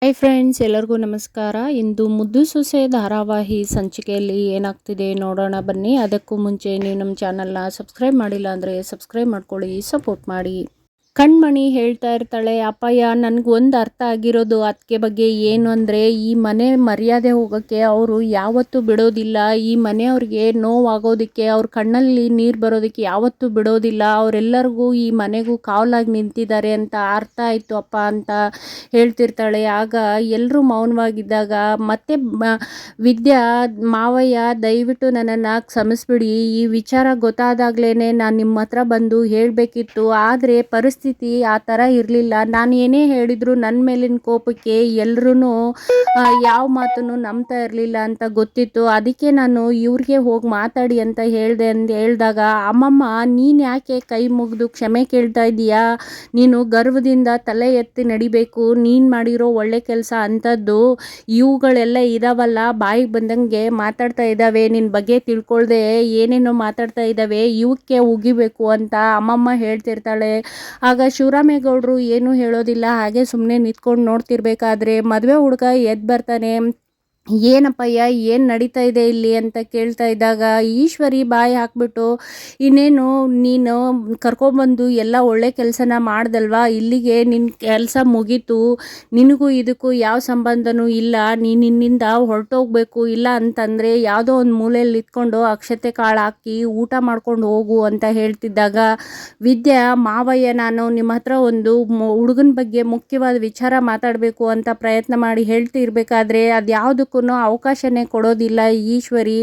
Hi friends, ಎಲ್ಲರಿಗೂ ನಮಸ್ಕಾರ. ಇಂದು ಮುದ್ದು ಸೊಸೆ ಧಾರಾವಾಹಿ ಸಂಚಿಕೆಯಲ್ಲಿ ಏನಾಗ್ತಿದೆ ನೋಡೋಣ ಬನ್ನಿ. ಅದಕ್ಕೂ ಮುಂಚೆ ನೀವು ನಮ್ಮ ಚಾನಲ್ನ ಸಬ್ಸ್ಕ್ರೈಬ್ ಮಾಡಿಲ್ಲ ಅಂದರೆ ಸಬ್ಸ್ಕ್ರೈಬ್ ಮಾಡ್ಕೊಳ್ಳಿ, ಸಪೋರ್ಟ್ ಮಾಡಿ. ಕಣ್ಮಣಿ ಹೇಳ್ತಾ ಇರ್ತಾಳೆ, ಅಪ್ಪಯ್ಯ ನನಗೊಂದು ಅರ್ಥ ಆಗಿರೋದು ಅದಕ್ಕೆ ಬಗ್ಗೆ ಏನು ಅಂದರೆ, ಈ ಮನೆ ಮರ್ಯಾದೆ ಹೋಗೋಕ್ಕೆ ಅವರು ಯಾವತ್ತೂ ಬಿಡೋದಿಲ್ಲ. ಈ ಮನೆಯವ್ರಿಗೆ ನೋವಾಗೋದಕ್ಕೆ, ಅವ್ರ ಕಣ್ಣಲ್ಲಿ ನೀರು ಬರೋದಕ್ಕೆ ಯಾವತ್ತೂ ಬಿಡೋದಿಲ್ಲ. ಅವರೆಲ್ಲರಿಗೂ ಈ ಮನೆಗೂ ಕಾವಲಾಗಿ ನಿಂತಿದ್ದಾರೆ ಅಂತ ಅರ್ಥ ಆಯಿತು ಅಪ್ಪ ಅಂತ ಹೇಳ್ತಿರ್ತಾಳೆ. ಆಗ ಎಲ್ಲರೂ ಮೌನವಾಗಿದ್ದಾಗ ಮತ್ತೆ ವಿದ್ಯಾ, ಮಾವಯ್ಯ ದಯವಿಟ್ಟು ನನ್ನನ್ನು ಕ್ಷಮಿಸ್ಬಿಡಿ, ಈ ವಿಚಾರ ಗೊತ್ತಾದಾಗ್ಲೇ ನಾನು ನಿಮ್ಮ ಹತ್ರ ಬಂದು ಹೇಳಬೇಕಿತ್ತು. ಆದರೆ ಪರಿಸ್ಥಿತಿ ಆ ಥರ ಇರಲಿಲ್ಲ. ನಾನು ಏನೇ ಹೇಳಿದ್ರು ನನ್ನ ಮೇಲಿನ ಕೋಪಕ್ಕೆ ಎಲ್ಲರೂ ಯಾವ ಮಾತನ್ನು ನಂಬ್ತಾ ಇರಲಿಲ್ಲ ಅಂತ ಗೊತ್ತಿತ್ತು. ಅದಕ್ಕೆ ನಾನು ಇವ್ರಿಗೆ ಹೋಗಿ ಮಾತಾಡಿ ಅಂತ ಹೇಳಿದೆ ಅಂತ ಹೇಳಿದಾಗ, ಅಮ್ಮಮ್ಮ ನೀನು ಯಾಕೆ ಕೈ ಮುಗಿದು ಕ್ಷಮೆ ಕೇಳ್ತಾ ಇದೀಯಾ? ನೀನು ಗರ್ವದಿಂದ ತಲೆ ಎತ್ತಿ ನಡಿಬೇಕು. ನೀನು ಮಾಡಿರೋ ಒಳ್ಳೆ ಕೆಲಸ ಅಂಥದ್ದು ಇವುಗಳೆಲ್ಲ ಇದಾವಲ್ಲ, ಬಾಯಿಗೆ ಬಂದಂಗೆ ಮಾತಾಡ್ತಾ ಇದ್ದಾವೆ, ನಿನ್ನ ಬಗ್ಗೆ ತಿಳ್ಕೊಳ್ದೆ ಏನೇನೋ ಮಾತಾಡ್ತಾ ಇದ್ದಾವೆ, ಇವಕ್ಕೆ ಉಗಿಬೇಕು ಅಂತ ಅಮ್ಮಮ್ಮ ಹೇಳ್ತಿರ್ತಾಳೆ. ಆಗ ಶಿವರಾಮೇಗೌಡರು ಏನೂ ಹೇಳೋದಿಲ್ಲ, ಹಾಗೆ ಸುಮ್ಮನೆ ನಿಂತ್ಕೊಂಡು ನೋಡ್ತಿರ್ಬೇಕಾದ್ರೆ ಮದುವೆ ಹುಡುಗ ಎದ್ದು ಬರ್ತಾನೆ. ಏನಪ್ಪಯ್ಯ ಏನು ನಡೀತಾ ಇದೆ ಇಲ್ಲಿ ಅಂತ ಕೇಳ್ತಾ ಇದ್ದಾಗ, ಈಶ್ವರಿ ಬಾಯಿ ಹಾಕ್ಬಿಟ್ಟು, ಇನ್ನೇನು ನೀನು ಕರ್ಕೊಬಂದು ಎಲ್ಲ ಒಳ್ಳೆ ಕೆಲಸನ ಮಾಡ್ದಲ್ವಾ, ಇಲ್ಲಿಗೆ ನಿನ್ನ ಕೆಲಸ ಮುಗೀತು, ನಿನಗೂ ಇದಕ್ಕೂ ಯಾವ ಸಂಬಂಧನೂ ಇಲ್ಲ, ನೀನು ನಿನ್ನಿಂದ ಹೊರಟೋಗ್ಬೇಕು, ಇಲ್ಲ ಅಂತಂದರೆ ಯಾವುದೋ ಒಂದು ಮೂಲೆಯಲ್ಲಿ ನಿಂತ್ಕೊಂಡು ಅಕ್ಷತೆ ಕಾಳು ಹಾಕಿ ಊಟ ಮಾಡ್ಕೊಂಡು ಹೋಗು ಅಂತ ಹೇಳ್ತಿದ್ದಾಗ, ವಿದ್ಯಾ, ಮಾವಯ್ಯ ನಾನು ನಿಮ್ಮ ಹತ್ರ ಒಂದು ಹುಡುಗನ ಬಗ್ಗೆ ಮುಖ್ಯವಾದ ವಿಚಾರ ಮಾತಾಡಬೇಕು ಅಂತ ಪ್ರಯತ್ನ ಮಾಡಿ ಹೇಳ್ತಿರ್ಬೇಕಾದ್ರೆ ಅದು ಯಾವುದಕ್ಕೂ ಅವಕಾಶನೇ ಕೊಡೋದಿಲ್ಲ ಈಶ್ವರಿ.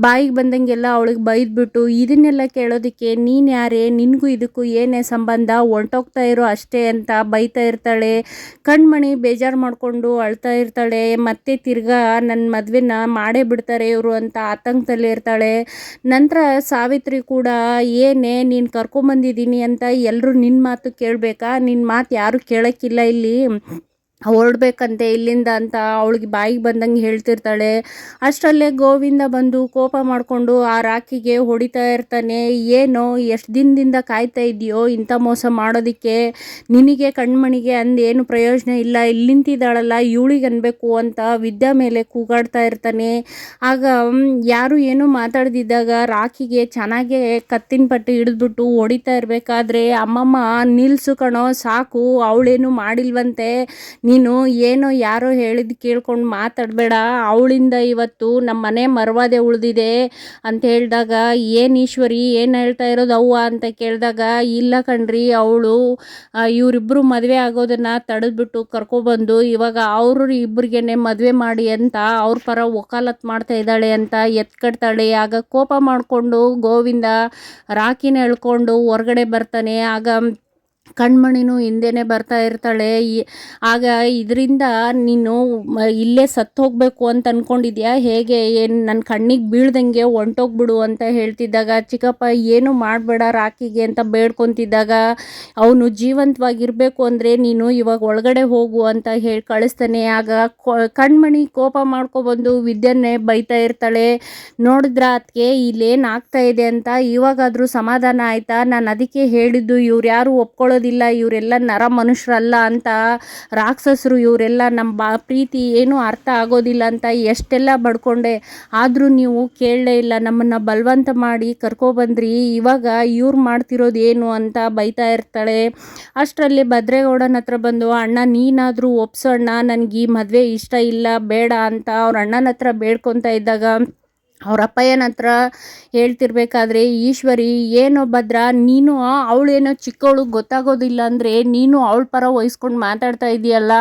ಬಾಯಿಗೆ ಬಂದಂಗೆಲ್ಲ ಅವಳಿಗೆ ಬೈದ್ಬಿಟ್ಟು, ಇದನ್ನೆಲ್ಲ ಕೇಳೋದಕ್ಕೆ ನೀನು ಯಾರೇ, ನಿನಗೂ ಇದಕ್ಕೂ ಏನೇ ಸಂಬಂಧ, ಹೊಂಟೋಗ್ತಾ ಇರೋ ಅಷ್ಟೇ ಅಂತ ಬೈತಾ ಇರ್ತಾಳೆ. ಕಣ್ಮಣಿ ಬೇಜಾರು ಮಾಡಿಕೊಂಡು ಅಳ್ತಾ ಇರ್ತಾಳೆ. ಮತ್ತೆ ತಿರ್ಗಾ ನನ್ನ ಮದುವೆನ ಮಾಡೇ ಬಿಡ್ತಾರೆ ಇವರು ಅಂತ ಆತಂಕದಲ್ಲಿ ಇರ್ತಾಳೆ. ನಂತರ ಸಾವಿತ್ರಿ ಕೂಡ, ಏನೇ ನೀನು ಕರ್ಕೊಂಬಂದಿದ್ದೀನಿ ಅಂತ ಎಲ್ಲರೂ ನಿನ್ನ ಮಾತು ಕೇಳಬೇಕಾ, ನಿನ್ನ ಮಾತು ಯಾರೂ ಕೇಳೋಕ್ಕಿಲ್ಲ, ಇಲ್ಲಿ ಹೊರಡ್ಬೇಕಂತೆ ಇಲ್ಲಿಂದ ಅಂತ ಅವಳಿಗೆ ಬಾಯಿಗೆ ಬಂದಂಗೆ ಹೇಳ್ತಿರ್ತಾಳೆ. ಅಷ್ಟರಲ್ಲೇ ಗೋವಿಂದ ಬಂದು ಕೋಪ ಮಾಡಿಕೊಂಡು ಆ ರಾಖಿಗೆ ಹೊಡಿತಾ ಇರ್ತಾನೆ. ಏನೋ ಎಷ್ಟು ದಿನದಿಂದ ಕಾಯ್ತಾ ಇದೆಯೋ ಇಂಥ ಮೋಸ ಮಾಡೋದಕ್ಕೆ, ನಿನಗೆ ಕಣ್ಮಣಿಗೆ ಅಂದೇನು ಪ್ರಯೋಜನ ಇಲ್ಲ, ಇಲ್ಲಿ ನಿಂತಿದ್ದಾಳಲ್ಲ ಇವಳಿಗೆ ಅನ್ಬೇಕು ಅಂತ ವಿದ್ಯಾ ಮೇಲೆ ಕೂಗಾಡ್ತಾ ಇರ್ತಾನೆ. ಆಗ ಯಾರು ಏನೂ ಮಾತಾಡ್ದಿದ್ದಾಗ ರಾಖಿಗೆ ಚೆನ್ನಾಗೇ ಕತ್ತಿನ ಪಟ್ಟಿ ಹಿಡಿದ್ಬಿಟ್ಟು ಹೊಡಿತಾ ಇರಬೇಕಾದ್ರೆ, ಅಮ್ಮಮ್ಮ ನಿಲ್ಸು ಕಣೋ ಸಾಕು, ಅವಳೇನು ಮಾಡಿಲ್ವಂತೆ, ನೀನು ಏನೋ ಯಾರೋ ಹೇಳಿದ್ದು ಕೇಳ್ಕೊಂಡು ಮಾತಾಡಬೇಡ, ಅವಳಿಂದ ಇವತ್ತು ನಮ್ಮ ಮನೆ ಮರ್ವಾದೆ ಉಳಿದಿದೆ ಅಂತ ಹೇಳಿದಾಗ, ಏನು ಈಶ್ವರಿ ಏನು ಹೇಳ್ತಾ ಇರೋದು ಅವ್ವ ಅಂತ ಕೇಳಿದಾಗ, ಇಲ್ಲ ಕಣ್ರಿ, ಅವಳು ಇವರಿಬ್ಬರು ಮದುವೆ ಆಗೋದನ್ನು ತಡೆದ್ಬಿಟ್ಟು ಕರ್ಕೊಬಂದು ಇವಾಗ ಅವರು ಇಬ್ಬರಿಗೇನೆ ಮದುವೆ ಮಾಡಿ ಅಂತ ಅವ್ರ ಪರ ವಕಾಲತ್ ಮಾಡ್ತಾ ಇದ್ದಾಳೆ ಅಂತ ಎತ್ಕಡ್ತಾಳೆ. ಆಗ ಕೋಪ ಮಾಡಿಕೊಂಡು ಗೋವಿಂದ ರಾಖಿನ ಎಳ್ಕೊಂಡು ಹೊರಗಡೆ ಬರ್ತಾನೆ. ಆಗ ಕಣ್ಮಣಿನೂ ಹಿಂದೆನೇ ಬರ್ತಾ ಇರ್ತಾಳೆ. ಆಗ ಇದರಿಂದ ನೀನು ಇಲ್ಲೇ ಸತ್ತು ಹೋಗಬೇಕು ಅಂತ ಅಂದ್ಕೊಂಡಿದ್ಯಾ ಹೇಗೆ, ಏನು ನನ್ನ ಕಣ್ಣಿಗೆ ಬೀಳ್ದಂಗೆ ಹೊಂಟೋಗ್ಬಿಡು ಅಂತ ಹೇಳ್ತಿದ್ದಾಗ, ಚಿಕ್ಕಪ್ಪ ಏನು ಮಾಡಬೇಡ ರಾಖಿಗೆ ಅಂತ ಬೇಡ್ಕೊತಿದ್ದಾಗ, ಅವನು ಜೀವಂತವಾಗಿರಬೇಕು ಅಂದರೆ ನೀನು ಇವಾಗ ಒಳಗಡೆ ಹೋಗು ಅಂತ ಹೇಳಿ ಕಳಿಸ್ತಾನೆ. ಆಗ ಕಣ್ಮಣಿ ಕೋಪ ಮಾಡ್ಕೊಬಂದು ವಿದ್ಯನ್ನೇ ಬೈತಾ ಇರ್ತಾಳೆ. ನೋಡಿದ್ರ ಅದಕ್ಕೆ ಇಲ್ಲೇನು ಆಗ್ತಾ ಇದೆ ಅಂತ ಇವಾಗಾದರೂ ಸಮಾಧಾನ ಆಯಿತಾ, ನಾನು ಅದಕ್ಕೆ ಹೇಳಿದ್ದು ಇವ್ರು ಯಾರು ಒಪ್ಕೊಳ್ಳೋದಿಲ್ಲ, ಇವರೆಲ್ಲ ನರ ಮನುಷ್ಯರಲ್ಲ ಅಂತ, ರಾಕ್ಷಸರು ಇವರೆಲ್ಲ, ನಮ್ಮ ಪ್ರೀತಿ ಏನೂ ಅರ್ಥ ಆಗೋದಿಲ್ಲ ಅಂತ ಎಷ್ಟೆಲ್ಲ ಬಡ್ಕೊಂಡೆ, ಆದರೂ ನೀವು ಕೇಳಲೇ ಇಲ್ಲ, ನಮ್ಮನ್ನು ಬಲವಂತ ಮಾಡಿ ಕರ್ಕೊಬಂದ್ರಿ, ಇವಾಗ ಇವ್ರು ಮಾಡ್ತಿರೋದು ಏನು ಅಂತ ಬೈತಾ ಇರ್ತಾಳೆ. ಅಷ್ಟರಲ್ಲಿ ಭದ್ರೇಗೌಡನ ಹತ್ರ ಬಂದು, ಅಣ್ಣ ನೀನಾದರೂ ಒಪ್ಸೋಣ್ಣ, ನನಗೆ ಈ ಮದುವೆ ಇಷ್ಟ ಇಲ್ಲ ಬೇಡ ಅಂತ ಅವ್ರ ಅಣ್ಣನ ಹತ್ರ ಬೇಡ್ಕೊತಾ ಇದ್ದಾಗ, ಅವ್ರ ಅಪ್ಪಯ್ಯನ ಹತ್ರ ಹೇಳ್ತಿರ್ಬೇಕಾದ್ರೆ, ಈಶ್ವರಿ ಏನೋ ಭದ್ರ, ನೀನು ಅವಳೇನೋ ಚಿಕ್ಕವಳು ಗೊತ್ತಾಗೋದಿಲ್ಲ ಅಂದರೆ ನೀನು ಅವಳ ಪರ ವಹಿಸ್ಕೊಂಡು ಮಾತಾಡ್ತಾ ಇದೆಯಲ್ಲ,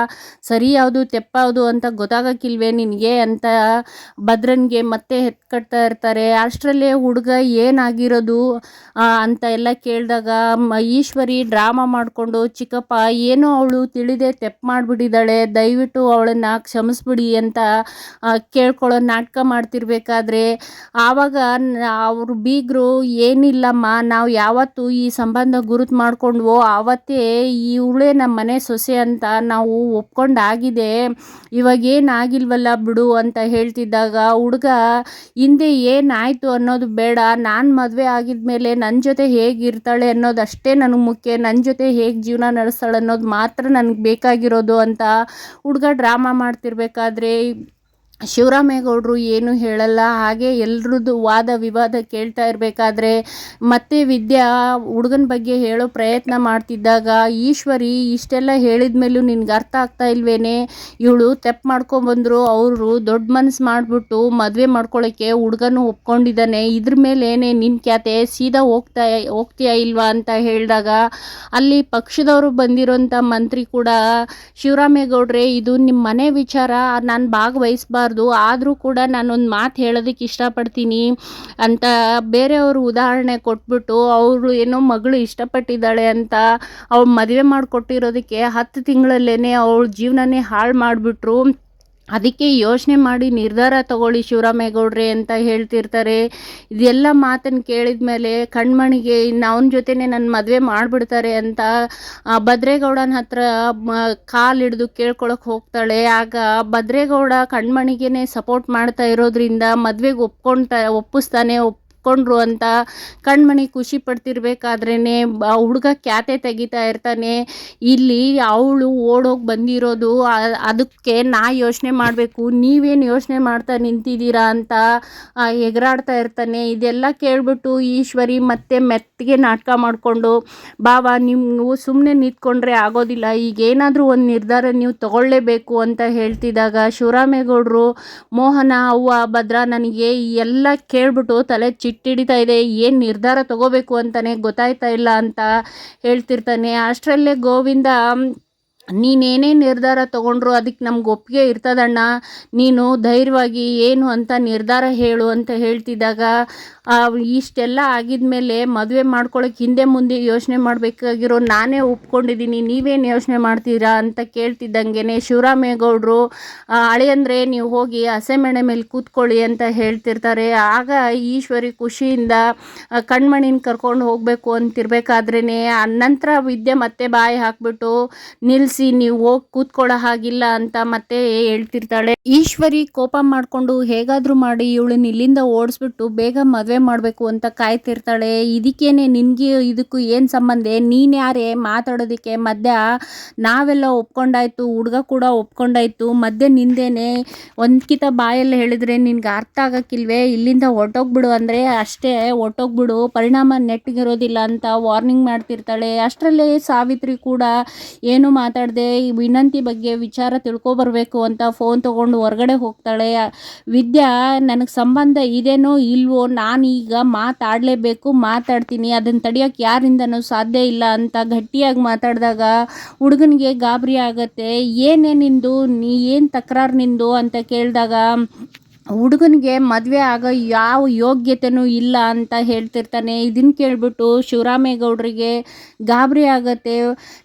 ಸರಿ ಯಾವುದು ತೆಪ್ಪ ಯಾವುದು ಅಂತ ಗೊತ್ತಾಗೋಕ್ಕಿಲ್ವೇ ನಿನಗೆ ಅಂತ ಭದ್ರನಿಗೆ ಮತ್ತೆ ಎತ್ಕಟ್ತಾ ಇರ್ತಾರೆ. ಅಷ್ಟರಲ್ಲೇ ಹುಡುಗ ಏನಾಗಿರೋದು ಅಂತ ಎಲ್ಲ ಕೇಳಿದಾಗ ಈಶ್ವರಿ ಡ್ರಾಮಾ ಮಾಡಿಕೊಂಡು, ಚಿಕ್ಕಪ್ಪ ಏನೋ ಅವಳು ತಿಳಿದೆ ತೆಪ್ಪು ಮಾಡಿಬಿಟ್ಟಿದ್ದಾಳೆ, ದಯವಿಟ್ಟು ಅವಳನ್ನು ಕ್ಷಮಿಸ್ಬಿಡಿ ಅಂತ ಕೇಳ್ಕೊಳ್ಳೋ ನಾಟಕ ಮಾಡ್ತಿರ್ಬೇಕಾದ್ರೆ ಆವಾಗ ಅವರು ಬೀಗರು ಏನಿಲ್ಲಮ್ಮ, ನಾವು ಯಾವತ್ತು ಈ ಸಂಬಂಧ ಗುರುತು ಮಾಡ್ಕೊಂಡ್ವೋ ಆವತ್ತೇ ಇವಳೇ ನಮ್ಮ ಮನೆ ಸೊಸೆ ಅಂತ ನಾವು ಒಪ್ಕೊಂಡಾಗಿದೆ, ಇವಾಗ ಏನಾಗಿಲ್ವಲ್ಲ ಬಿಡು ಅಂತ ಹೇಳ್ತಿದ್ದಾಗ ಹುಡುಗ ಹಿಂದೆ ಏನಾಯಿತು ಅನ್ನೋದು ಬೇಡ, ನಾನು ಮದುವೆ ಆಗಿದ್ಮೇಲೆ ನನ್ನ ಜೊತೆ ಹೇಗಿರ್ತಾಳೆ ಅನ್ನೋದಷ್ಟೇ ನನಗೆ ಮುಖ್ಯ, ನನ್ನ ಜೊತೆ ಹೇಗೆ ಜೀವನ ನಡೆಸ್ತಾಳೆ ಅನ್ನೋದು ಮಾತ್ರ ನನಗೆ ಬೇಕಾಗಿರೋದು ಅಂತ ಹುಡುಗ ಡ್ರಾಮಾ ಮಾಡ್ತಿರ್ಬೇಕಾದ್ರೆ ಶಿವರಾಮೇಗೌಡರು ಏನು ಹೇಳಲ್ಲ. ಹಾಗೆ ಎಲ್ರದ್ದು ವಾದ ವಿವಾದ ಕೇಳ್ತಾ ಇರಬೇಕಾದ್ರೆ ಮತ್ತೆ ವಿದ್ಯಾ ಹುಡುಗನ ಬಗ್ಗೆ ಹೇಳೋ ಪ್ರಯತ್ನ ಮಾಡ್ತಿದ್ದಾಗ, ಈಶ್ವರಿ ಇಷ್ಟೆಲ್ಲ ಹೇಳಿದ ಮೇಲೂ ನಿನ್ಗೆ ಅರ್ಥ ಆಗ್ತಾ ಇಲ್ವೇನೆ, ಇವಳು ತೆಪ್ಪು ಮಾಡ್ಕೊಂಬಂದರು, ಅವರು ದೊಡ್ಡ ಮನಸ್ಸು ಮಾಡಿಬಿಟ್ಟು ಮದುವೆ ಮಾಡ್ಕೊಳ್ಳೋಕ್ಕೆ ಹುಡುಗನೂ ಒಪ್ಕೊಂಡಿದ್ದಾನೆ, ಇದ್ರ ಮೇಲೇನೆ ನಿನ್ನ ಖ್ಯಾತೆ, ಸೀದಾ ಹೋಗ್ತೀಯಾ ಇಲ್ವಾ ಅಂತ ಹೇಳಿದಾಗ ಅಲ್ಲಿ ಪಕ್ಷದವರು ಬಂದಿರೋಂಥ ಮಂತ್ರಿ ಕೂಡ ಶಿವರಾಮೇಗೌಡ್ರೆ ಇದು ನಿಮ್ಮ ಮನೆ ವಿಚಾರ, ನಾನು ಭಾಗವಹಿಸಬಾರ್ದು, ಆದರೂ ಕೂಡ ನಾನೊಂದು ಮಾತು ಹೇಳೋದಕ್ಕೆ ಇಷ್ಟಪಡ್ತೀನಿ ಅಂತ ಬೇರೆಯವರು ಉದಾಹರಣೆ ಕೊಟ್ಬಿಟ್ಟು, ಅವರು ಏನೋ ಮಗಳು ಇಷ್ಟಪಟ್ಟಿದ್ದಾಳೆ ಅಂತ ಅವಳು ಮದುವೆ ಮಾಡಿಕೊಟ್ಟಿರೋದಕ್ಕೆ 10 ತಿಂಗಳಲ್ಲೇ ಅವಳ ಜೀವನನೇ ಹಾಳು ಮಾಡಿಬಿಟ್ರು, ಅದಕ್ಕೆ ಯೋಚನೆ ಮಾಡಿ ನಿರ್ಧಾರ ತಗೊಳ್ಳಿ ಶಿವರಾಮೇಗೌಡ್ರೆ ಅಂತ ಹೇಳ್ತಿರ್ತಾರೆ. ಇದೆಲ್ಲ ಮಾತನ್ನು ಕೇಳಿದ ಮೇಲೆ ಕಣ್ಮಣಿಗೆ ಇನ್ನು ಅವನ ಜೊತೆನೇ ನನ್ನ ಮದುವೆ ಮಾಡಿಬಿಡ್ತಾರೆ ಅಂತ ಭದ್ರೇಗೌಡನ ಹತ್ರ ಕಾಲು ಹಿಡಿದು ಕೇಳ್ಕೊಳಕ್ಕೆ ಹೋಗ್ತಾಳೆ. ಆಗ ಭದ್ರೇಗೌಡ ಕಣ್ಮಣಿಗೆ ಸಪೋರ್ಟ್ ಮಾಡ್ತಾ ಇರೋದ್ರಿಂದ ಮದುವೆಗೆ ಒಪ್ಪಿಸ್ತಾನೆ. ಒಪ್ಕೊಂಡ್ರು ಅಂತ ಕಣ್ಮಣಿ ಖುಷಿ ಪಡ್ತಿರ್ಬೇಕಾದ್ರೇ ಹುಡುಗ ಕ್ಯಾತೆ ತೆಗಿತಾ ಇರ್ತಾನೆ. ಇಲ್ಲಿ ಅವಳು ಓಡೋಗಿ ಬಂದಿರೋದು ಅದಕ್ಕೆ ನಾ ಯೋಚನೆ ಮಾಡಬೇಕು, ನೀವೇನು ಯೋಚನೆ ಮಾಡ್ತಾ ನಿಂತಿದ್ದೀರಾ ಅಂತ ಎಗರಾಡ್ತಾ ಇರ್ತಾನೆ. ಇದೆಲ್ಲ ಕೇಳ್ಬಿಟ್ಟು ಈಶ್ವರಿ ಮತ್ತೆ ಮೆತ್ತಿಗೆ ನಾಟಕ ಮಾಡಿಕೊಂಡು, ಬಾವ ನೀವು ಸುಮ್ಮನೆ ನಿಂತ್ಕೊಂಡ್ರೆ ಆಗೋದಿಲ್ಲ, ಈಗೇನಾದರೂ ಒಂದು ನಿರ್ಧಾರ ನೀವು ತಗೊಳ್ಳೇಬೇಕು ಅಂತ ಹೇಳ್ತಿದ್ದಾಗ ಶಿವರಾಮೇಗೌಡರು, ಮೋಹನ ಅವ್ವ ಭದ್ರಾ ನನಗೆ ಎಲ್ಲ ಕೇಳ್ಬಿಟ್ಟು ತಲೆ ಚಿಟ್ಟಿಡಿತಾ ಇದೆ, ಏನು ನಿರ್ಧಾರ ತಗೋಬೇಕು ಅಂತಲೇ ಗೊತ್ತಾಯ್ತಾ ಇಲ್ಲ ಅಂತ ಹೇಳ್ತಿರ್ತಾನೆ. ಅಷ್ಟರಲ್ಲೇ ಗೋವಿಂದ, ನೀನೇನೇ ನಿರ್ಧಾರ ತೊಗೊಂಡ್ರು ಅದಕ್ಕೆ ನಮ್ಗೆ ಒಪ್ಪಿಗೆ ಇರ್ತದಣ್ಣ, ನೀನು ಧೈರ್ಯವಾಗಿ ಏನು ಅಂತ ನಿರ್ಧಾರ ಹೇಳು ಅಂತ ಹೇಳ್ತಿದ್ದಾಗ, ಇಷ್ಟೆಲ್ಲ ಆಗಿದ್ಮೇಲೆ ಮದುವೆ ಮಾಡ್ಕೊಳ್ಳೋಕೆ ಹಿಂದೆ ಮುಂದೆ ಯೋಚನೆ ಮಾಡಬೇಕಾಗಿರೋ ನಾನೇ ಒಪ್ಕೊಂಡಿದ್ದೀನಿ, ನೀವೇನು ಯೋಚನೆ ಮಾಡ್ತೀರಾ ಅಂತ ಕೇಳ್ತಿದ್ದಂಗೆ ಶಿವರಾಮೇಗೌಡರು, ಅಳಿಯಂದ್ರೆ ನೀವು ಹೋಗಿ ಹಸೆಮಣೆ ಮೇಲೆ ಕೂತ್ಕೊಳ್ಳಿ ಅಂತ ಹೇಳ್ತಿರ್ತಾರೆ. ಆಗ ಈಶ್ವರಿ ಖುಷಿಯಿಂದ ಕಣ್ಮಣಿನ ಕರ್ಕೊಂಡು ಹೋಗಬೇಕು ಅಂತಿರ್ಬೇಕಾದ್ರೇ ನಂತರ ವಿದ್ಯೆ ಮತ್ತೆ ಬಾಯಿ ಹಾಕ್ಬಿಟ್ಟು, ನಿಲ್ಲಿಸಿ ನೀವು ಹೋಗಿ ಕೂತ್ಕೊಳ್ಳೋ ಹಾಗಿಲ್ಲ ಅಂತ ಮತ್ತೆ ಹೇಳ್ತಿರ್ತಾಳೆ. ಈಶ್ವರಿ ಕೋಪ ಮಾಡಿಕೊಂಡು ಹೇಗಾದರೂ ಮಾಡಿ ಇವಳನ್ನ ಇಲ್ಲಿಂದ ಓಡಿಸ್ಬಿಟ್ಟು ಬೇಗ ಮದುವೆ ಮಾಡಬೇಕು ಅಂತ ಕಾಯ್ತಿರ್ತಾಳೆ. ಇದಕ್ಕೇನೆ ನಿನಗೆ ಇದಕ್ಕೂ ಏನು ಸಂಬಂಧ, ನೀನು ಯಾರೇ ಮಾತಾಡೋದಕ್ಕೆ, ಮಧ್ಯ ನಾವೆಲ್ಲ ಒಪ್ಕೊಂಡಾಯ್ತು, ಹುಡುಗ ಕೂಡ ಒಪ್ಕೊಂಡಾಯ್ತು, ಮಧ್ಯೆ ನಿಂದೇನೆ, ಒಂದ್ಕಿತ ಬಾಯಲ್ಲಿ ಹೇಳಿದ್ರೆ ನಿನ್ಗೆ ಅರ್ಥ ಆಗಕ್ಕಿಲ್ವೇ, ಇಲ್ಲಿಂದ ಹೊರ್ಟೋಗ್ಬಿಡು ಅಂದರೆ ಅಷ್ಟೇ ಹೊರ್ಟೋಗ್ಬಿಡು, ಪರಿಣಾಮ ನೆಟ್ಟಿಗಿರೋದಿಲ್ಲ ಅಂತ ವಾರ್ನಿಂಗ್ ಮಾಡ್ತಿರ್ತಾಳೆ. ಅಷ್ಟರಲ್ಲೇ ಸಾವಿತ್ರಿ ಕೂಡ ಏನು ಮಾತಾಡದೆ ವಿನಂತಿ ಬಗ್ಗೆ ವಿಚಾರ ತಿಳ್ಕೊಬರ್ಬೇಕು ಅಂತ ಫೋನ್ ತೊಗೊಂಡು ಹೊರಗಡೆ ಹೋಗ್ತಾಳೆ. ವಿದ್ಯಾ ನನಗೆ ಸಂಬಂಧ ಇದೇನೋ ಇಲ್ವೋ, ನಾನೀಗ ಮಾತಾಡಲೇಬೇಕು, ಮಾತಾಡ್ತೀನಿ, ಅದನ್ನು ತಡೆಯೋಕ್ಕೆ ಯಾರಿಂದನೂ ಸಾಧ್ಯ ಇಲ್ಲ ಅಂತ ಗಟ್ಟಿಯಾಗಿ ಮಾತಾಡಿದಾಗ ಹುಡುಗನಿಗೆ ಗಾಬರಿ ಆಗತ್ತೆ. ಏನೇ ನಿಂದು, ನೀ ಏನು ತಕರಾರು ನಿಂದು ಅಂತ ಕೇಳಿದಾಗ ಹುಡುಗನಿಗೆ ಮದುವೆ ಆಗೋ ಯಾವ ಯೋಗ್ಯತೆಯೂ ಇಲ್ಲ ಅಂತ ಹೇಳ್ತಿರ್ತಾನೆ. ಇದನ್ನು ಕೇಳಿಬಿಟ್ಟು ಶಿವರಾಮೇಗೌಡರಿಗೆ ಗಾಬರಿ ಆಗತ್ತೆ.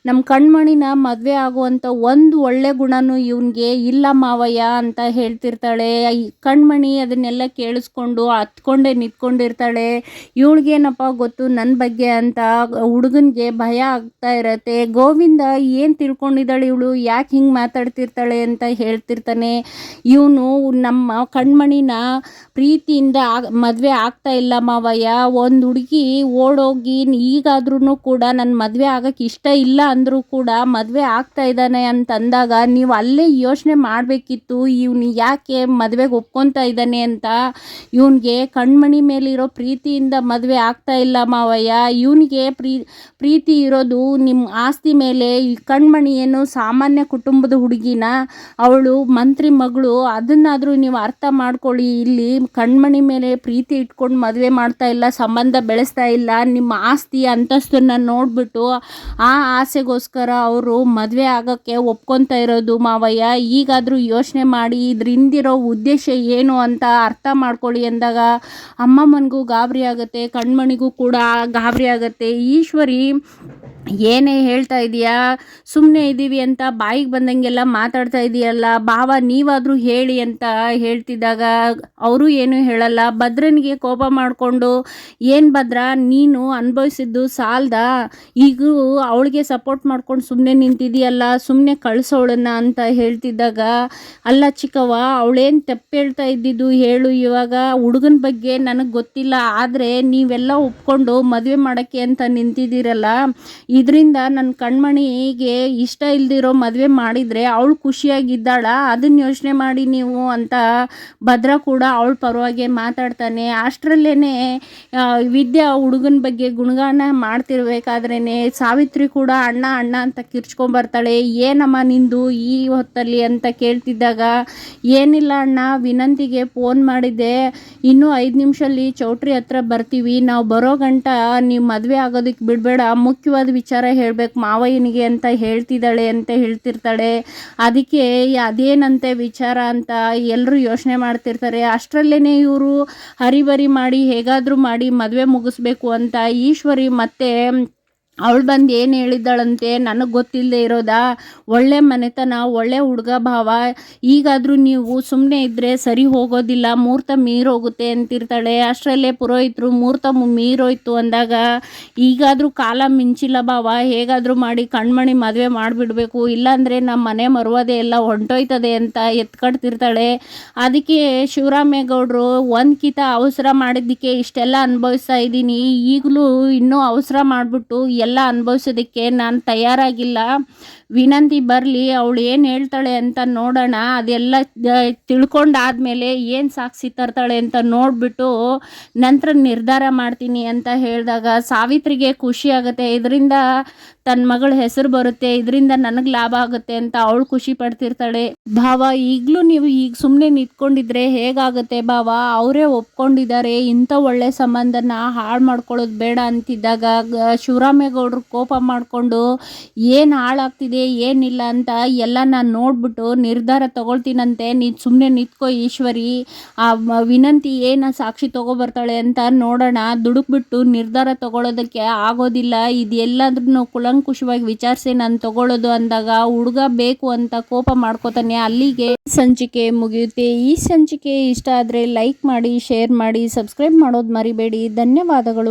ನಮ್ಮ ಕಣ್ಮಣಿನ ಮದುವೆ ಆಗುವಂಥ ಒಂದು ಒಳ್ಳೆ ಗುಣನೂ ಇವನಿಗೆ ಇಲ್ಲ ಮಾವಯ್ಯ ಅಂತ ಹೇಳ್ತಿರ್ತಾಳೆ. ಕಣ್ಮಣಿ ಅದನ್ನೆಲ್ಲ ಕೇಳಿಸ್ಕೊಂಡು ಹತ್ಕೊಂಡೇ ನಿಂತ್ಕೊಂಡಿರ್ತಾಳೆ. ಇವಳಿಗೇನಪ್ಪ ಗೊತ್ತು ನನ್ನ ಬಗ್ಗೆ ಅಂತ ಹುಡುಗನಿಗೆ ಭಯ ಆಗ್ತಾ ಇರತ್ತೆ. ಗೋವಿಂದ ಏನು ತಿಳ್ಕೊಂಡಿದ್ದಾಳೆ ಇವಳು, ಯಾಕೆ ಹಿಂಗೆ ಮಾತಾಡ್ತಿರ್ತಾಳೆ ಅಂತ ಹೇಳ್ತಿರ್ತಾನೆ. ಇವನು ನಮ್ಮ ಕಣ್ಮಣಿನ ಪ್ರೀತಿಯಿಂದ ಮದುವೆ ಆಗ್ತಾ ಇಲ್ಲ ಮಾವಯ್ಯ, ಒಂದು ಹುಡುಗಿ ಓಡೋಗಿ ಈಗಾದ್ರೂ ಕೂಡ ನನ್ನ ಮದುವೆ ಆಗೋಕ್ಕೆ ಇಷ್ಟ ಇಲ್ಲ ಅಂದರೂ ಕೂಡ ಮದುವೆ ಆಗ್ತಾ ಇದ್ದಾನೆ ಅಂತಂದಾಗ ನೀವು ಅಲ್ಲೇ ಯೋಚನೆ ಮಾಡಬೇಕಿತ್ತು, ಇವನು ಯಾಕೆ ಮದುವೆಗೆ ಒಪ್ಕೊತಾ ಇದ್ದಾನೆ ಅಂತ. ಇವನಿಗೆ ಕಣ್ಮಣಿ ಮೇಲಿರೋ ಪ್ರೀತಿಯಿಂದ ಮದುವೆ ಆಗ್ತಾ ಇಲ್ಲ ಮಾವಯ್ಯ, ಇವನಿಗೆ ಪ್ರೀತಿ ಇರೋದು ನಿಮ್ಮ ಆಸ್ತಿ ಮೇಲೆ. ಕಣ್ಮಣಿ ಏನು ಸಾಮಾನ್ಯ ಕುಟುಂಬದ ಹುಡುಗಿನ, ಅವಳು ಮಂತ್ರಿ ಮಗಳು, ಅದನ್ನಾದರೂ ನೀವು ಅರ್ಥ ಮಾಡ್ಕೊಳ್ಳಿ. ಇಲ್ಲಿ ಕಣ್ಮಣಿ ಮೇಲೆ ಪ್ರೀತಿ ಇಟ್ಕೊಂಡು ಮದುವೆ ಮಾಡ್ತಾ ಇಲ್ಲ, ಸಂಬಂಧ ಬೆಳೆಸ್ತಾ ಇಲ್ಲ, ನಿಮ್ಮ ಆಸ್ತಿ ಅಂತಸ್ತನ್ನು ನೋಡಿಬಿಟ್ಟು ಆ ಆಸೆಗೋಸ್ಕರ ಅವರು ಮದುವೆ ಆಗೋಕ್ಕೆ ಒಪ್ಕೊತಾ ಇರೋದು ಮಾವಯ್ಯ. ಈಗಾದರೂ ಯೋಚನೆ ಮಾಡಿ ಇದ್ರ ಹಿಂದಿರೋ ಉದ್ದೇಶ ಏನು ಅಂತ ಅರ್ಥ ಮಾಡ್ಕೊಳ್ಳಿ ಅಂದಾಗ ಅಮ್ಮಮ್ಮನಿಗೂ ಗಾಬರಿ ಆಗುತ್ತೆ, ಕಣ್ಮಣಿಗೂ ಕೂಡ ಗಾಬರಿ ಆಗುತ್ತೆ. ಈಶ್ವರಿ ಏನೇ ಹೇಳ್ತಾ ಇದೀಯಾ, ಸುಮ್ಮನೆ ಇದ್ದೀವಿ ಅಂತ ಬಾಯಿಗೆ ಬಂದಂಗೆಲ್ಲ ಮಾತಾಡ್ತಾ ಇದೆಯಲ್ಲ, ಭಾವ ನೀವಾದರೂ ಹೇಳಿ ಅಂತ ಹೇಳ್ತಿದ್ದಾಗ ಹೇಳ್ತಿದ್ದಾಗ ಅವರು ಏನು ಹೇಳಲ್ಲ. ಭದ್ರನಿಗೆ ಕೋಪ ಮಾಡಿಕೊಂಡು, ಏನು ಭದ್ರ ನೀನು ಅನುಭವಿಸಿದ್ದು ಸಾಲದ, ಈಗ ಅವಳಿಗೆ ಸಪೋರ್ಟ್ ಮಾಡ್ಕೊಂಡು ಸುಮ್ಮನೆ ನಿಂತಿದೆಯಲ್ಲ, ಸುಮ್ಮನೆ ಕಳಿಸೋಳನ್ನ ಅಂತ ಹೇಳ್ತಿದ್ದಾಗ, ಅಲ್ಲ ಚಿಕ್ಕವ್ವ ಅವಳೇನು ತಪ್ಪು ಹೇಳ್ತಾ ಇದ್ದಿದ್ದು ಹೇಳು, ಇವಾಗ ಹುಡುಗನ ಬಗ್ಗೆ ನನಗೆ ಗೊತ್ತಿಲ್ಲ, ಆದರೆ ನೀವೆಲ್ಲ ಒಪ್ಕೊಂಡು ಮದುವೆ ಮಾಡೋಕ್ಕೆ ಅಂತ ನಿಂತಿದ್ದೀರಲ್ಲ, ಇದರಿಂದ ನನ್ನ ಕಣ್ಮಣಿಗೆ ಇಷ್ಟ ಇಲ್ದಿರೋ ಮದುವೆ ಮಾಡಿದರೆ ಅವಳು ಖುಷಿಯಾಗಿದ್ದಾಳ, ಅದನ್ನ ಯೋಚನೆ ಮಾಡಿ ನೀವು ಅಂತ ಭದ್ರ ಕೂಡ ಅವಳ ಪರವಾಗಿ ಮಾತಾಡ್ತಾನೆ. ಅಷ್ಟರಲ್ಲೇ ವಿದ್ಯಾ ಹುಡುಗನ ಬಗ್ಗೆ ಗುಣಗಾನ ಮಾಡ್ತಿರ್ಬೇಕಾದ್ರೇ ಸಾವಿತ್ರಿ ಕೂಡ ಅಣ್ಣ ಅಣ್ಣ ಅಂತ ಕಿರ್ಚ್ಕೊಂಬರ್ತಾಳೆ. ಏನಮ್ಮ ನಿಂದು ಈ ಹೊತ್ತಲ್ಲಿ ಅಂತ ಕೇಳ್ತಿದ್ದಾಗ, ಏನಿಲ್ಲ ಅಣ್ಣ, ವಿನಂತಿಗೆ ಫೋನ್ ಮಾಡಿದ್ದೆ, ಇನ್ನೂ 5 ನಿಮಿಷದಲ್ಲಿ ಚೌಟ್ರಿ ಹತ್ರ ಬರ್ತೀವಿ, ನಾವು ಬರೋ ಗಂಟ ನೀವು ಮದುವೆ ಆಗೋದಕ್ಕೆ ಬಿಡಬೇಡ, ಮುಖ್ಯವಾದ ವಿಚಾರ ಹೇಳಬೇಕು ಮಾವಯ್ಯನಿಗೆ ಅಂತ ಹೇಳ್ತಿದ್ದಾಳೆ ಅಂತ ಹೇಳ್ತಿರ್ತಾಳೆ. ಅದಕ್ಕೆ ಅದೇನಂತೆ ವಿಚಾರ ಅಂತ ಎಲ್ಲರೂ ಯೋಚನೆ ಮಾಡ್ತಿರ್ತಾರೆ. ಅಷ್ಟರಲ್ಲೇ ಇವರು ಹರಿಬರಿ ಮಾಡಿ ಹೇಗಾದರೂ ಮಾಡಿ ಮದುವೆ ಮುಗಿಸ್ಬೇಕು ಅಂತ ಈಶ್ವರಿ ಮತ್ತೆ ಅವಳು ಬಂದು ಏನು ಹೇಳಿದ್ದಾಳಂತೆ, ನನಗೆ ಗೊತ್ತಿಲ್ಲದೆ ಇರೋದಾ, ಒಳ್ಳೆ ಮನೆತನ, ಒಳ್ಳೆ ಹುಡುಗ ಭಾವ, ಈಗಾದರೂ ನೀವು ಸುಮ್ಮನೆ ಇದ್ದರೆ ಸರಿ ಹೋಗೋದಿಲ್ಲ, ಮುಹೂರ್ತ ಮೀರೋಗುತ್ತೆ ಅಂತಿರ್ತಾಳೆ. ಅಷ್ಟರಲ್ಲೇ ಪುರೋಹಿತರು ಮುಹೂರ್ತ ಮೀರೋಯ್ತು ಅಂದಾಗ, ಈಗಾದರೂ ಕಾಲ ಮಿಂಚಿಲ್ಲ ಭಾವ, ಹೇಗಾದರೂ ಮಾಡಿ ಕಣ್ಮಣಿ ಮದುವೆ ಮಾಡಿಬಿಡ್ಬೇಕು, ಇಲ್ಲಾಂದರೆ ನಮ್ಮ ಮನೆ ಮರುವದೆ ಎಲ್ಲ ಹೊಂಟೋಯ್ತದೆ ಅಂತ ಎತ್ಕಡ್ತಿರ್ತಾಳೆ. ಅದಕ್ಕೆ ಶಿವರಾಮೇಗೌಡರು ಒಂದ್ಕಿತ ಅವಸರ ಮಾಡಿದ್ದಕ್ಕೆ ಇಷ್ಟೆಲ್ಲ ಅನುಭವಿಸ್ತಾ ಇದ್ದೀನಿ, ಈಗಲೂ ಇನ್ನೂ ಅವಸರ ಮಾಡಿಬಿಟ್ಟು ಎಲ್ಲ ಅನುಭವಿಸೋದಕ್ಕೆ ನಾನು ತಯಾರಾಗಿಲ್ಲ, ವಿನಂತಿ ಬರಲಿ, ಅವಳು ಏನು ಹೇಳ್ತಾಳೆ ಅಂತ ನೋಡೋಣ, ಅದೆಲ್ಲ ತಿಳ್ಕೊಂಡಾದ್ಮೇಲೆ ಏನು ಸಾಕ್ಷಿ ತರ್ತಾಳೆ ಅಂತ ನೋಡಿಬಿಟ್ಟು ನಂತರ ನಿರ್ಧಾರ ಮಾಡ್ತೀನಿ ಅಂತ ಹೇಳಿದಾಗ ಸಾವಿತ್ರಿಗೆ ಖುಷಿ ಆಗುತ್ತೆ. ಇದರಿಂದ ತನ್ನ ಮಗಳ ಹೆಸರು ಬರುತ್ತೆ, ಇದರಿಂದ ನನಗೆ ಲಾಭ ಆಗುತ್ತೆ ಅಂತ ಅವಳು ಖುಷಿ ಪಡ್ತಿರ್ತಾಳೆ. ಭಾವ ಈಗಲೂ ನೀವು ಈಗ ಸುಮ್ಮನೆ ನಿಂತ್ಕೊಂಡಿದ್ರೆ ಹೇಗಾಗುತ್ತೆ ಭಾವ, ಅವರೇ ಒಪ್ಕೊಂಡಿದ್ದಾರೆ, ಇಂಥ ಒಳ್ಳೆ ಸಂಬಂಧನ ಹಾಳು ಮಾಡ್ಕೊಳ್ಳೋದು ಬೇಡ ಅಂತಿದ್ದಾಗ ಶಿವರಾಮೇಗೌಡರು ಕೋಪ ಮಾಡಿಕೊಂಡು ಏನು ಹಾಳಾಗ್ತಿದೆ ಏನಿಲ್ಲ ಅಂತ ಎಲ್ಲ ನಾನು ನೋಡ್ಬಿಟ್ಟು ನಿರ್ಧಾರ ತಗೊಳ್ತೀನಂತೆ, ನೀನು ಸುಮ್ಮನೆ ನಿಂತ್ಕೋ ಈಶ್ವರಿ, ಆ ವಿನಂತಿ ಏನು ಸಾಕ್ಷಿ ತಗೊಬರ್ತಾಳೆ ಅಂತ ನೋಡೋಣ, ದುಡುಕ್ಬಿಟ್ಟು ನಿರ್ಧಾರ ತಗೊಳ್ಳೋದಕ್ಕೆ ಆಗೋದಿಲ್ಲ, ಇದೆಲ್ಲದ್ರೂ ಕುಲಂಕುಷವಾಗಿ ವಿಚಾರಿಸಿ ನಾನು ತಗೊಳ್ಳೋದು ಅಂದಾಗ ಹುಡುಗ ಬೇಕು ಅಂತ ಕೋಪ ಮಾಡ್ಕೋತಾನೆ. ಅಲ್ಲಿಗೆ ಸಂಚಿಕೆ ಮುಗಿಯುತ್ತೆ. ಈ ಸಂಚಿಕೆ ಇಷ್ಟ ಆದರೆ ಲೈಕ್ ಮಾಡಿ, ಶೇರ್ ಮಾಡಿ, ಸಬ್ಸ್ಕ್ರೈಬ್ ಮಾಡೋದು ಮರಿಬೇಡಿ. ಧನ್ಯವಾದಗಳು.